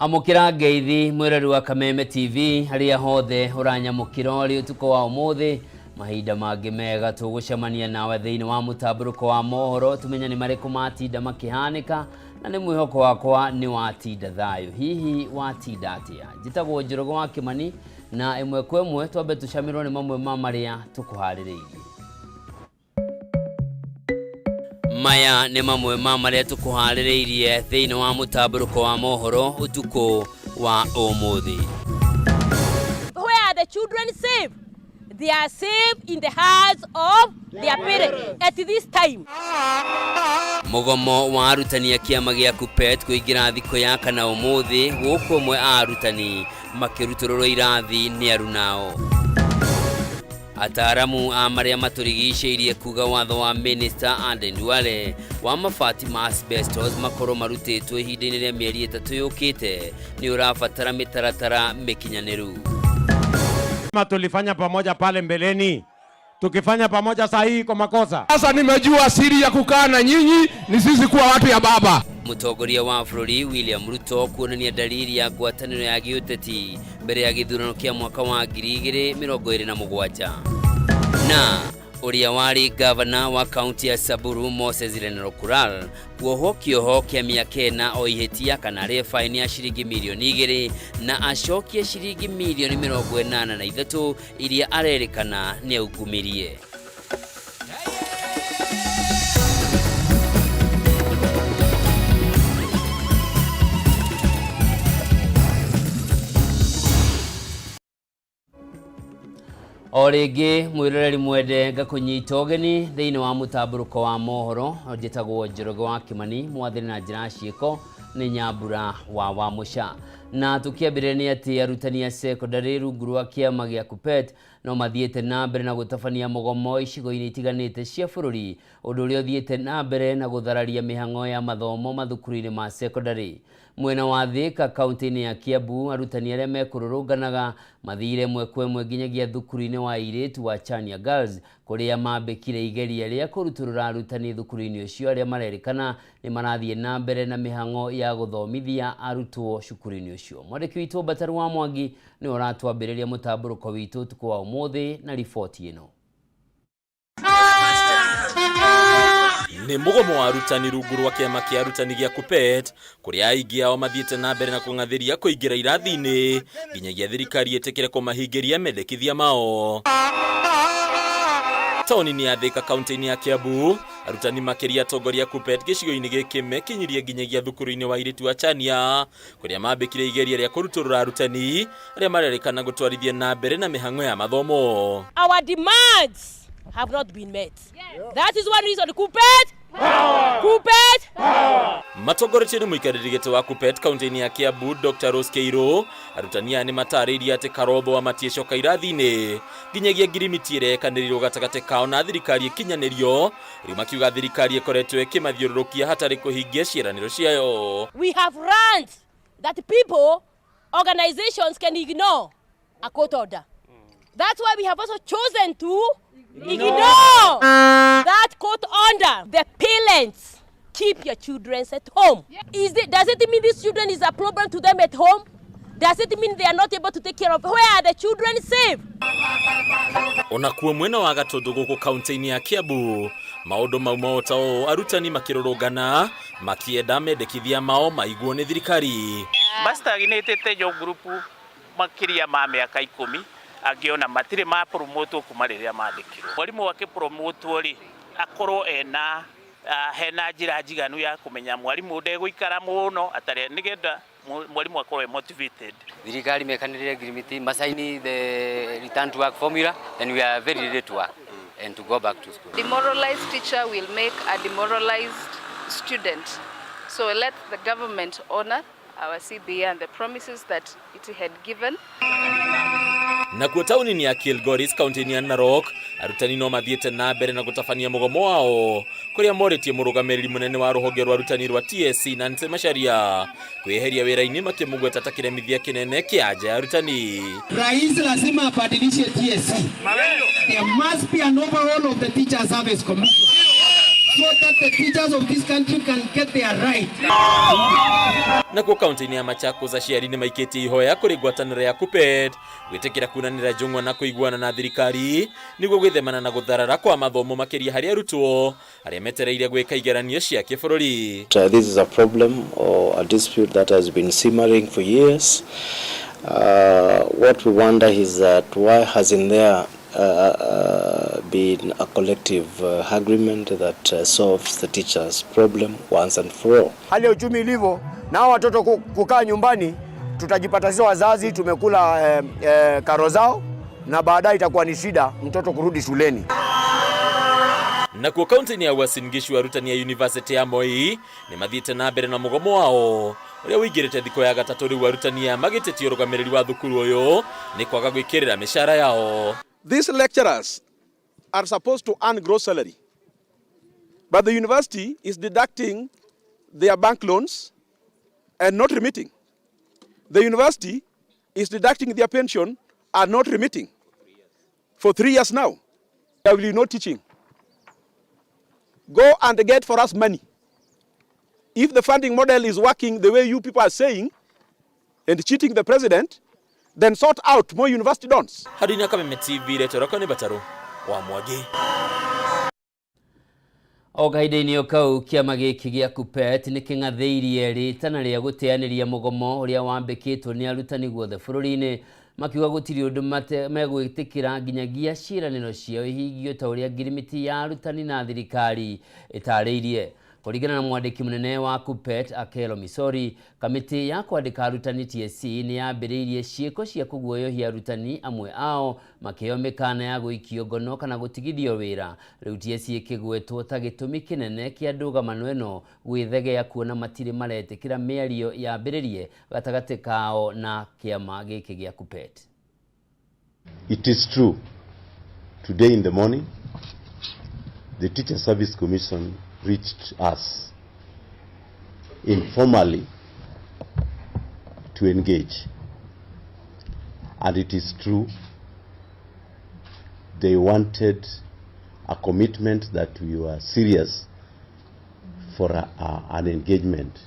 Amukira ngeithi mwirari wa Kameme TV haria hothe uranyamukira uri utuko wa umuthi mahinda mangi mega tugucemania nawe thiini wa Mutamburuko wa Mohoro tumenya ni mariku matinda makihanika na ni mwihoko wakwa ni watinda thayo hihi watinda atia njitagwo Njorogo wa Kimani na imwe kwemwe twambe tucamirwo ni mamwe ma maria tukuhaririirie. Maya ni mamwe ma maria tukuhaririirie thiini wa Mutamburuko wa Mohoro utuko wa umuthi. Where are the children safe? They are safe in the hearts of their parents at this time. Mugomo wa arutani ya kiama gia KUPPET kuingira thiko ya kana umuthi guku mwe arutani makiruturwo irathi ni arunao. Ataramu a maria maturigiceirie kuga watho wa Minister Ndwale wa mabati ma asbestos makoro marutitwo ihinda-ini ria mieri 3 yukite ni urabatara mitaratara mikinyaniru. Tulifanya pamoja pale mbeleni, tukifanya pamoja sahihi kwa makosa. Sasa nimejua siri ya kukaa na nyinyi ni sisi kuwa watu ya baba. Mutongoria wa bũrũri William Ruto kuonania dalili ya ngwatanĩro ya gĩũteti mbere ya gĩthurano kĩa mwaka wa 2027. Na uria wari governor wa county ya Samburu Moses Kural kuohwo kĩoho kĩa mĩaka 4 o ihĩtia kana rĩ fine ya shilingi milioni 2 na acokie shilingi milioni 83 iria arerikana ni aukumirie. Orege mwiroreri mwende ngakunyita ogeni thiini wa Mutamburuko wa Mohoro njitagwo Njorogo wa Kimani mwathiri na njira ciiko ni Nyambura wa Musha na tukiambirania ati arutani ya secondary rungu rwa kiama gia KUPPET no mathiete na mbere na gutabania mugomo icigo-ini itiganite cia bũrũri undu uria uthiete na mbere na guthararia mihango ya mathomo mathukuru-ini ma secondary. Mwena wa Thika kaunti-ini ya Kiambu arutani aria mekururunganaga mathire mwe kwemwe nginyagia thukuru-ini wa Iritu wa Chania Girls kuria mambikire igeria ria kuruturura arutani thukuru-ini ucio aria marerikana ni marathie na mbere na mihango ya guthomithia arutwo cukuru-ini ucio. Mwandiki witu Bataru wa Mwangi ni uratwambiriria Mutamburuko witu tuko wa umuthi na ripoti ino. Ni mugomo wa arutani rungu rwa kiama kia arutani gia KUPPET kuria aingi ao mathiete na mbere na kungathiria kuingira irathi-ini nginyagia thirikari etekere kumahingiria mendekithia mao. Tauni-ini ya Thika kaunti-ini ya Kiambu arutani makiria atongoria KUPPET gicigo-ini giki mekinyirie nginyagia thukuru-ini wa Iritu wa Chania kuria mambikire igeria ria kuruturura arutani aria marerikana gutwarithia na mbere na mihango ya mathomo. Our demands have not been met. That is one reason KUPPET Matongorete ni muikariri gete wa KUPPET kaunti-ini ya Kiambu Dr. Rose Keiro arutania ni matariria ati karotho wa matiecoka irathi-ini nginyagia ngirimiti irekanĩrirwo gatagate kao na thirikari ikinyanirio riu makiuga thirikari ikoretwo ikimathiũrũrũkia hatari kuhingia ciĩranĩro ciayo. We have learned that people, organizations can ignore a court order. That's why we have also chosen to ignore that court order. The parents, keep your children at home. Does it mean these children is a problem to them at home? Does it mean they are not able to take care of? Where are the children safe? Onakuo mwena wa Gatundu guku kaunti-ini ya Kiambu maundu mau motao arutani makirorongana makienda mendekithia mao maiguo ni thirikari. Mastaginĩtĩte yo grupu makiria ma mĩaka 10 angiona matire ma promote kuma rĩrĩa mandĩkirwo. Mwarimu wake promote ri akorwo ena hena njĩra njiganu ya kumenya mwarimu ndegũikara muno atare nĩgetha mwarimu akorwo motivated. Thirikari mekanĩrĩre agreement masaini the return to work formula and we are very ready to work and to go back to school. Demoralized teacher will make a demoralized student. So let the government honor our CBA and the promises that it had given. Na kuo tauni-ini ya Kilgoris kaunti-ini ya Narok arutani no mathiete na mbere na gutafania mugomo wao kuria moretie murugamiriri munene wa ruhonge rwa arutani rwa TSC na Nse Macharia kweheria wira-ini makimugweta ta kiremithia kinene kia anja ya arutani. Rais lazima abadilishe TSC. There must be an overhaul of the teacher service commission. so that the teachers of this country can get their right. Na kwa kaunti ya Machakos aciari ni maikĩtie ihoya kũrĩ ngwatanĩro ya KUPPET gwĩtĩkĩra kunanĩra njũng'wa na kũiguana na thirikari nĩguo gwĩthemana na gũtharara kwa mathomo makĩria harĩ arutwo arĩa metereire gwĩka igeranio cia kĩbũrũri. This is a problem or a dispute that has been simmering for years. What we wonder is that why hasn't there been a collective agreement that solves the teachers' problem once and for all. Hali ya uchumi ilivyo na watoto kukaa nyumbani, tutajipata sio wazazi tumekula karo zao na baadaye itakuwa ni shida mtoto kurudi shuleni. Na kwa kaunti ya Uasin Gishu arutani ya University ya Moi ni mathiĩte na mbere na mugomo wao ũrĩa ũingĩrĩte thikũ ya gatatũ rĩu arutani ya magĩtĩtie ũrũgamĩrĩri wa thukuru ũyũ nĩ kwaga gwĩkĩrĩra mĩcara yao. These lecturers are supposed to earn gross salary, but the university is deducting their bank loans and not remitting. The university is deducting their pension and not remitting for 3 years now. There will be no teaching. Go and get for us money. If the funding model is working the way you people are saying and cheating the president, then sort out more university dons. Hadini ya Kameme TV letoroko ni Bataru wa Mwagi. O kahinda-inĩ kau kĩama gĩkĩ gĩa KUPPET nĩ kĩng'athĩirie rĩtana rĩa gũteanĩria mũgomo ũrĩa wambĩkĩtwo nĩ arutani guothe bũrũri-inĩ makiuga gũtirĩ ũndũ megwĩtĩkĩra nginyagia ciĩranĩro ciao ihingio ta ũrĩa ngirimiti ya arutani na thirikari ĩtarĩirie. Kũringana na mwandĩki mũnene wa KUPPET Akelo Misori, kamĩtĩ ya kwandĩka arutani TSC nĩ yambĩrĩirie ciĩko cia kũguoyohia arutani amwe ao makĩheo mĩkana ya gũikio ngono kana gũtigithio wĩra. Rĩu TSC ĩkĩgwetwo ta gĩtũmi kĩnene kĩa ndũgamano ĩno gwĩthegea kuona matirĩ maretĩkĩra mĩario yambĩrĩrie gatagatĩ kao na kĩama gĩkĩ gĩa KUPPET. It is true. Today in the morning, the Teacher Service Commission reached us informally to engage, and it is true they wanted a commitment that we were serious for an engagement